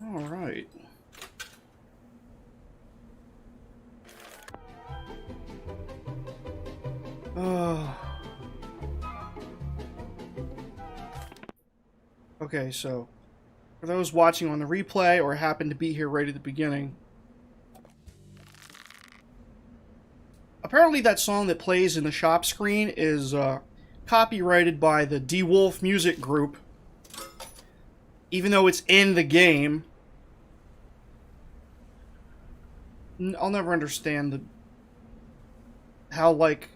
All right. Okay, so for those watching on the replay or happen to be here right at the beginning, apparently that song that plays in the shop screen is copyrighted by the DeWolf Music Group, even though it's in the game. I'll never understand the how, like,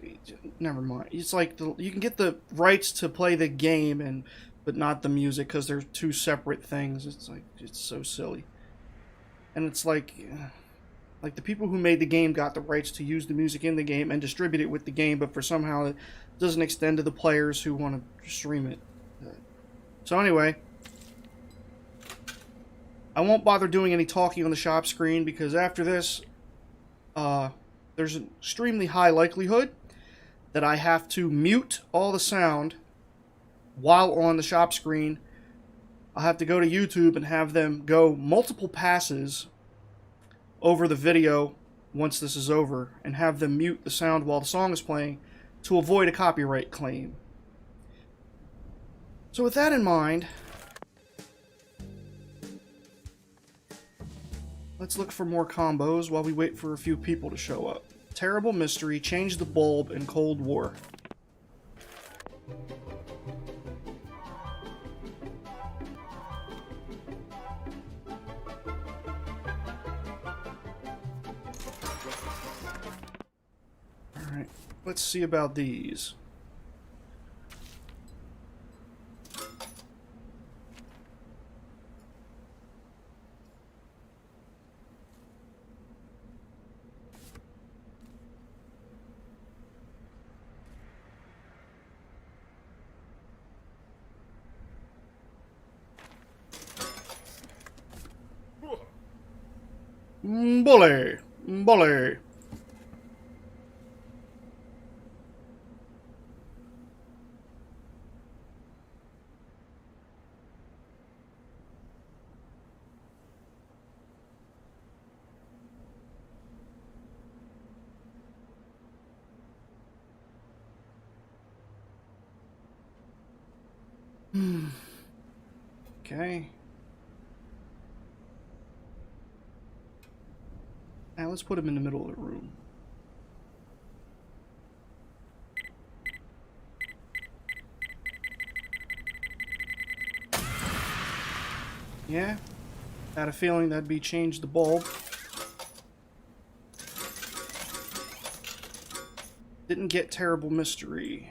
never mind. It's like you can get the rights to play the game and but not the music because they're two separate things. It's like it's so silly, and it's like the people who made the game got the rights to use the music in the game and distribute it with the game, but for somehow it doesn't extend to the players who want to stream it. So anyway, I won't bother doing any talking on the shop screen because after this, there's an extremely high likelihood that I have to mute all the sound while on the shop screen. I'll have to go to YouTube and have them go multiple passes over the video once this is over and have them mute the sound while the song is playing to avoid a copyright claim. So with that in mind, let's look for more combos while we wait for a few people to show up. Terrible Mystery, Change the Bulb, and Cold War. Alright, let's see about these. Bully! Bully! Okay. Now let's put him in the middle of the room. Yeah, had a feeling that'd be change the bulb. Didn't get Terrible Mystery.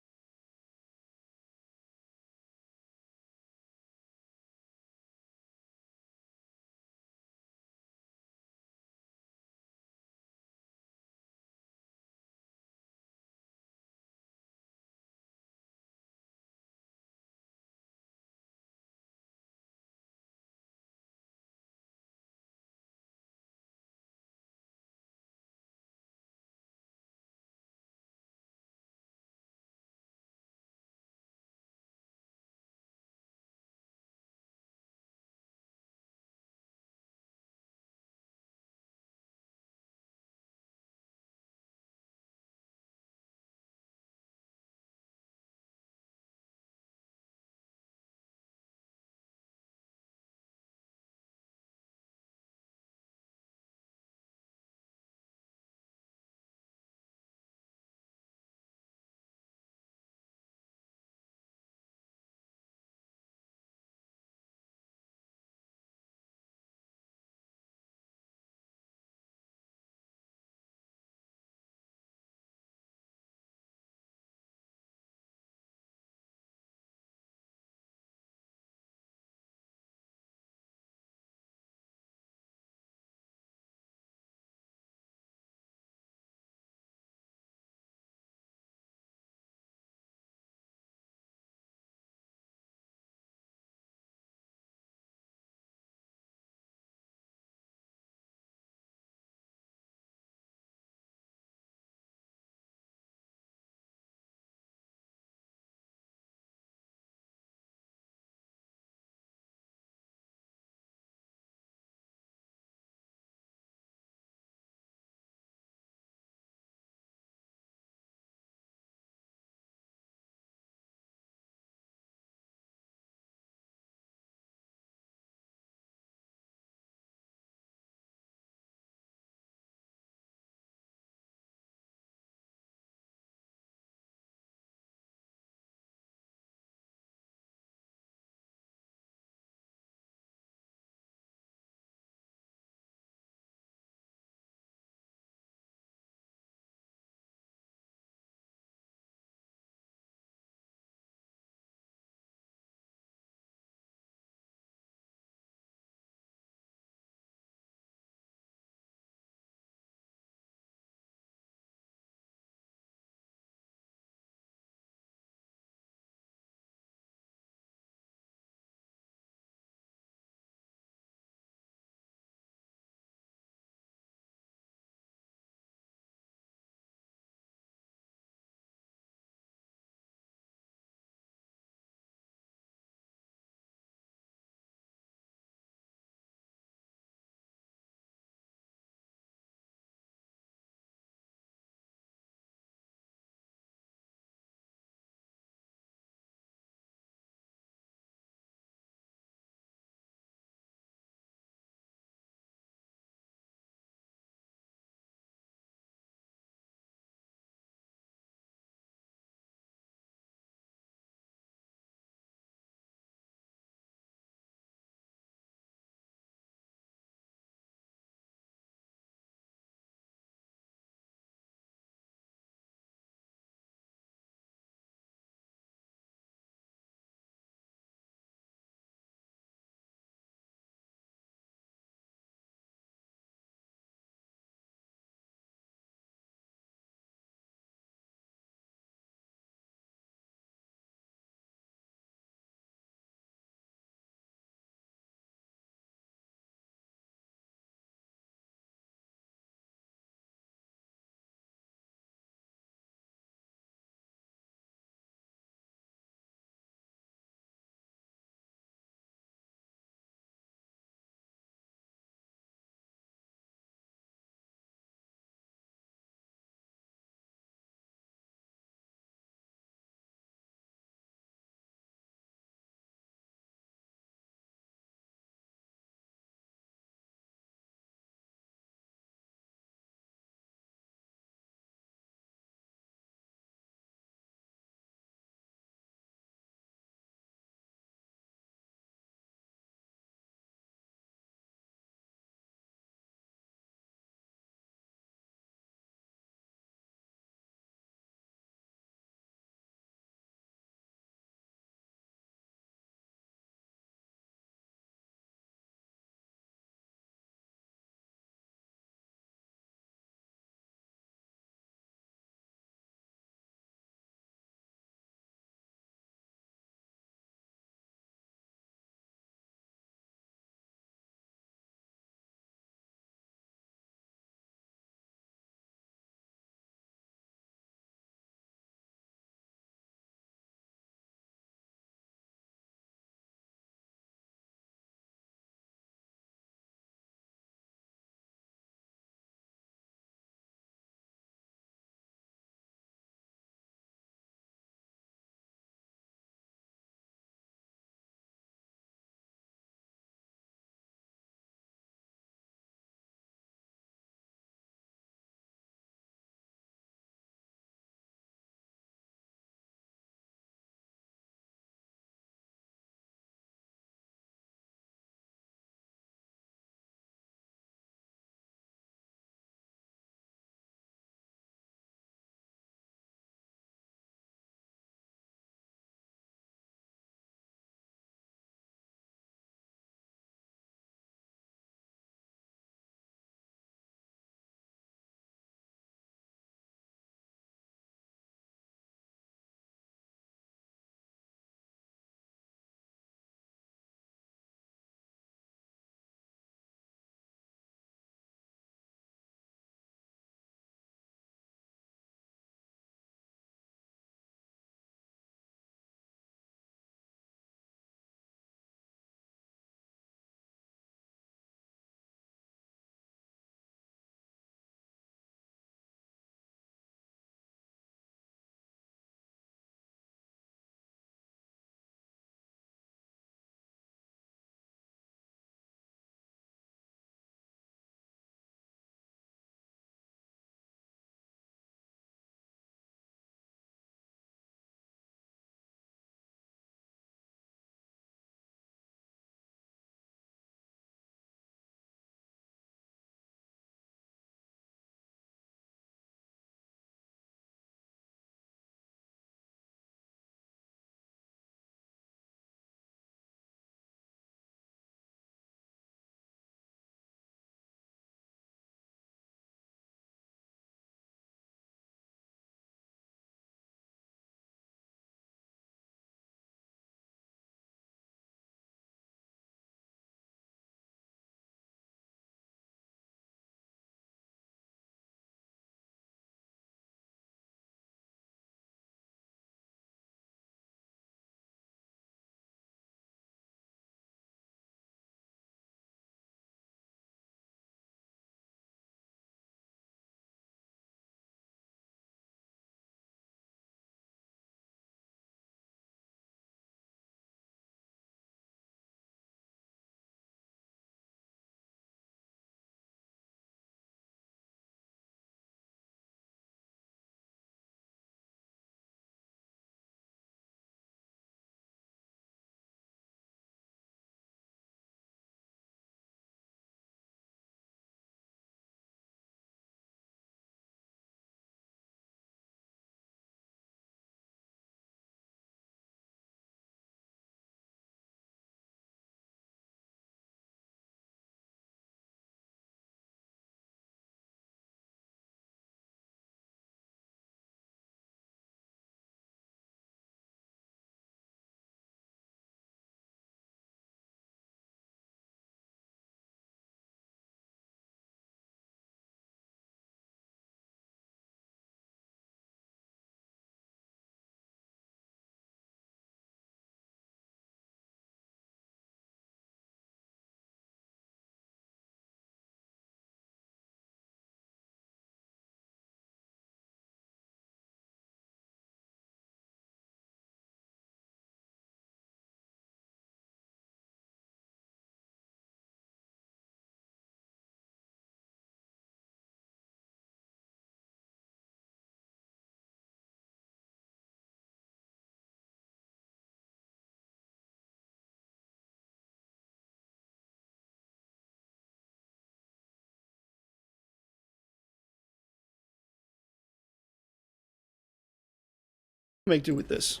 make do with this.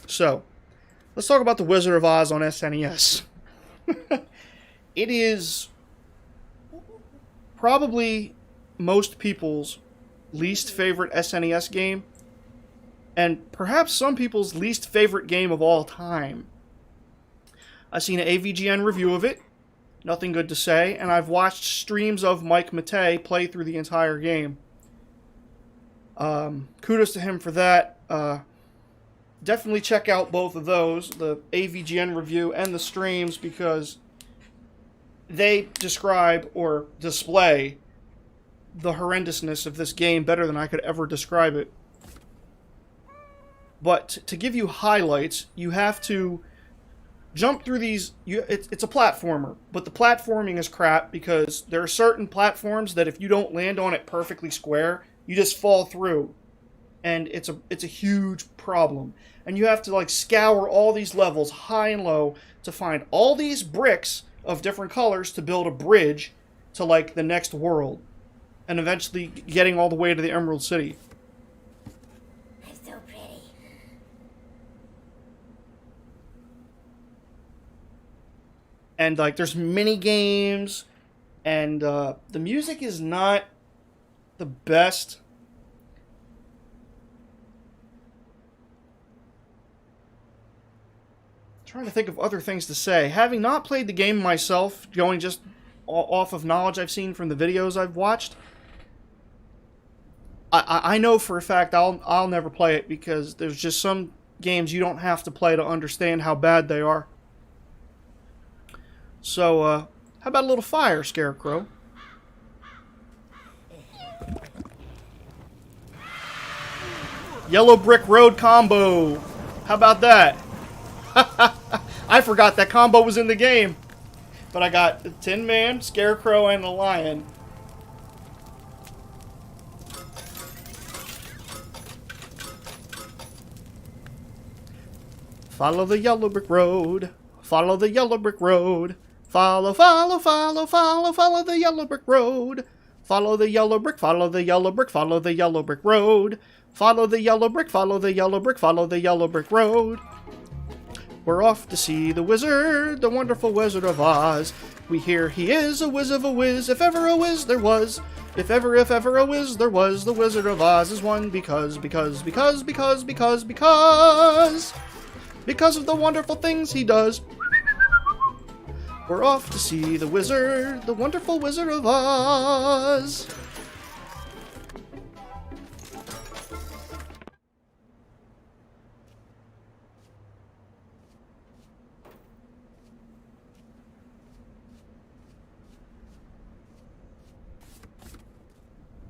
So, let's talk about The Wizard of Oz on SNES. It is probably most people's least favorite SNES game, and perhaps some people's least favorite game of all time. I've seen an AVGN review of it, nothing good to say, and I've watched streams of Mike Matei play through the entire game. Kudos to him for that. Definitely check out both of those, the AVGN review and the streams, because they describe or display the horrendousness of this game better than I could ever describe it. But to give you highlights, you have to jump through these. It's a platformer, but the platforming is crap because there are certain platforms that if you don't land on it perfectly square, you just fall through, and it's a huge problem. And you have to like scour all these levels high and low to find all these bricks of different colors to build a bridge to like the next world, and eventually getting all the way to the Emerald City. So pretty. And like there's mini games, and the music is not the best. Trying to think of other things to say. Having not played the game myself, going just off of knowledge I've seen from the videos I've watched, I know for a fact I'll never play it because there's just some games you don't have to play to understand how bad they are. So, how about a little fire, Scarecrow? Yellow Brick Road combo. How about that? I forgot that combo was in the game. But I got the Tin Man, Scarecrow, and the Lion. Follow the yellow brick road. Follow the yellow brick road. Follow, follow, follow, follow, follow the yellow brick road. Follow the yellow brick, follow the yellow brick, follow the yellow brick road. Follow the yellow brick, follow the yellow brick, follow the yellow brick road. We're off to see the wizard, the wonderful Wizard of Oz. We hear he is a whiz of a whiz, if ever a whiz there was. If ever a whiz there was, the Wizard of Oz is one because of the wonderful things he does. We're off to see the wizard, the wonderful Wizard of Oz.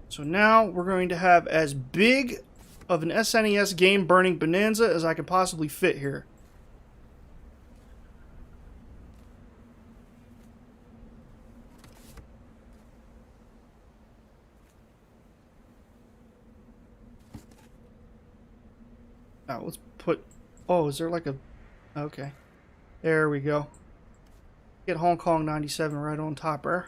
So now we're going to have as big of an SNES game burning bonanza as I can possibly fit here. Now let's put... Oh, is there like a... Okay. There we go. Get Hong Kong 97 right on top there.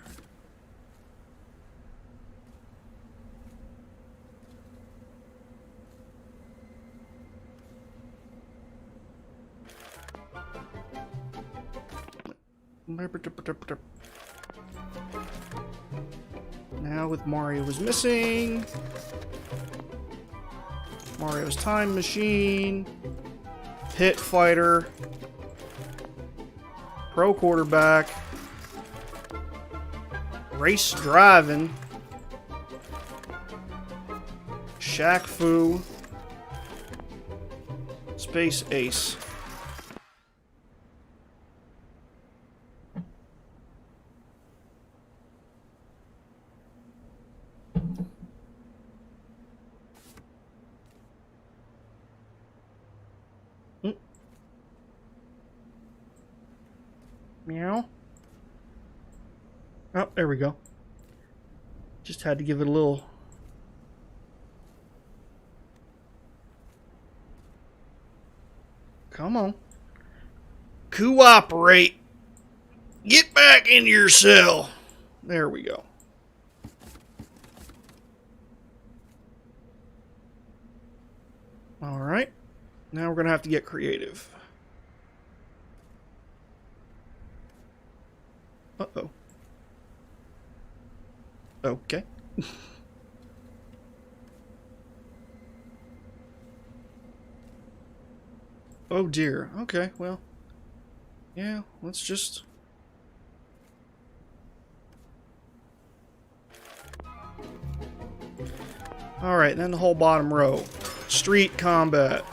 Now with Mario was missing. Mario's Time Machine. Pit Fighter. Pro Quarterback. Race Driving. Shaq Fu. Space Ace. Meow. Oh, there we go. Just had to give it a little... Come on. Cooperate. Get back into your cell. There we go. Alright. Now we're going to have to get creative. Uh-oh. Okay. Oh dear. Okay, well. Yeah, let's just... Alright, then the whole bottom row. Street combat.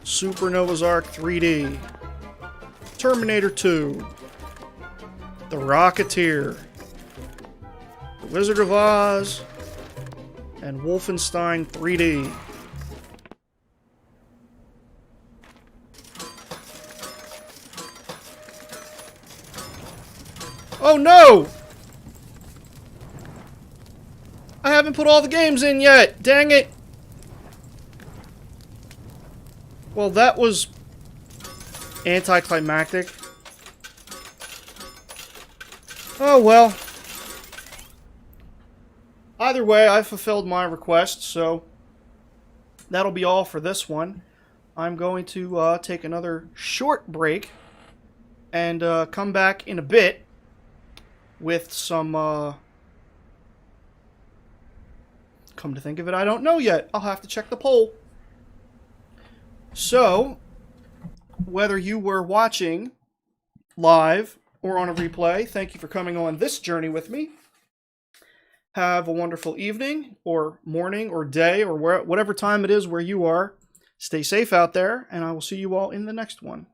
Supernova's Arc 3D. Terminator 2. The Rocketeer. The Wizard of Oz. And Wolfenstein 3D. Oh no! I haven't put all the games in yet! Dang it! Well, that was anticlimactic. Oh well. Either way, I fulfilled my request, so that'll be all for this one. I'm going to take another short break and come back in a bit with some, come to think of it, I don't know yet. I'll have to check the poll. So, whether you were watching live or on a replay, thank you for coming on this journey with me. Have a wonderful evening, or morning, or day, or whatever time it is where you are. Stay safe out there, and I will see you all in the next one.